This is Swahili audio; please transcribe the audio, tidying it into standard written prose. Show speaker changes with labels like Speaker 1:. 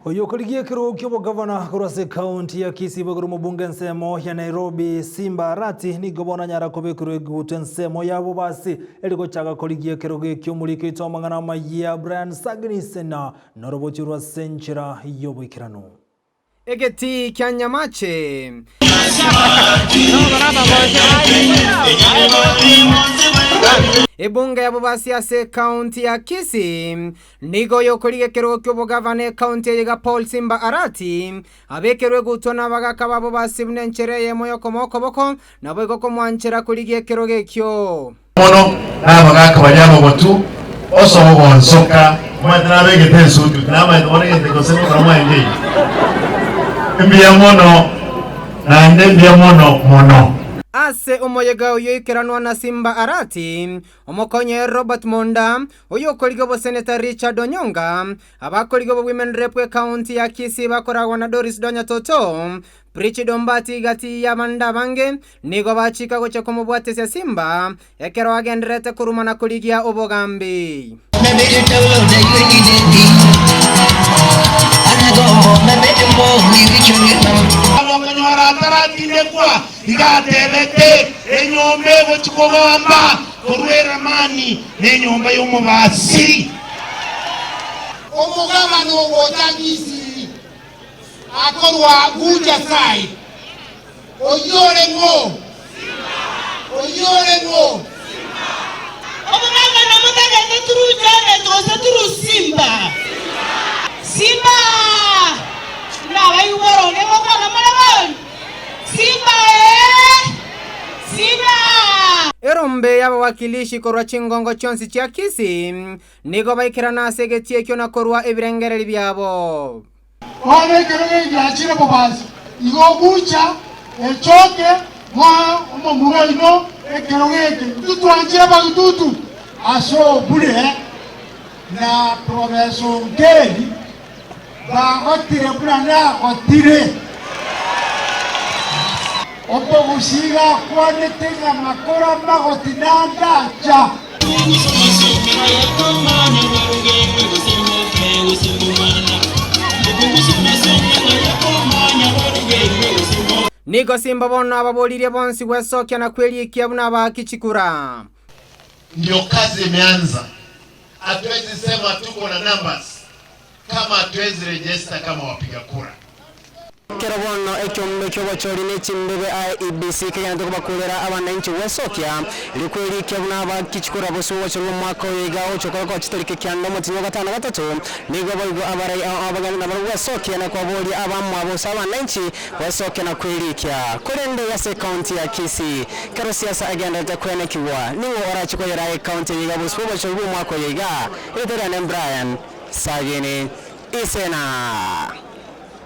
Speaker 1: Oyokoligie kirukyo gavana kurase county ya Kisii baguru mubunge nsemo ya Nairobi Simba Arati ni gobona nyara kobekuru egute nsemo yabo basi eliko chaga koligie kiruge kyomulike itomangana maya Brian Sagnisena norobochirwa senchira yobikirano
Speaker 2: Egeti Kyanyamache Ebunga ya bubasi ase county ya Kisii nigo yokolige kirokyo bugavane county ya Paul Simba Arati abekerwe gutona bagakaba bubasi bnenchereye moyo komoko nabo igoko mwanchera kulige kiroge kyo
Speaker 3: mono nabagaka banyamo botu osomo bonsoka mwadra bege tensu tunama onege tekosemo kama ngi mbia mono na mbia mono
Speaker 2: ase umoyega uyoikeranwa na Simba Arati omokonye Robert Monda uyokoligo bo Senator Richard Onyonga abakoligo bo Women Rep County ya Kisii bakoragwa na Doris Donya Toto Prichi Dombati gati ya Manda Bange nigo bachika gocha komubwate ya Simba yakero agendrete kurumana kuligia obogambi
Speaker 4: igatebete enyombe gochikogamba kurwera mani nenyomba y'omubasiri omugabano wotagisi akorwa guja sai oyorengo omugabano mutageze turujane tose turu Simba na bayuboro ne bokana malabon Simba
Speaker 2: Erombe yaba wakilishi korwa chingongo chonsi chia Kisii nigo baikirana segetie kyo na korwa ebirengereri byabo
Speaker 4: Wale kerege yachira bobasi igo bucha echoke mwa omumuro ino ekerogeke tutwanjira bagututu aso bule na professor Ngeri bagotire bulana otire Opo gusiga kwane tenga makora magotinanda cha
Speaker 2: Nigo Simba bono ababolirie bonsi wesokya na kweli ikiabuna bakichikura
Speaker 3: ndio kazi imeanza. Hatuwezi sema tuko na numbers kama hatuwezi register kama wapiga kura.
Speaker 5: Kerabono ekyombe kyobachori nechimbebe IEBC kyanze kubakolera abananchi wesokya likweli kyabuna bakichikura boso wachoro mwaka wega ochokora kwa chitorike kyando mutinyo gatano gatatu nigo bogo abarai abagana na wesokya na kwa boli abamwe abosa abananchi wesokya na kweli kya kurende ya county ya Kisii kero siasa agenda takwene kiwa niwo orachikoyera county yega boso wachoro mwaka wega itera Brian Sagini Isena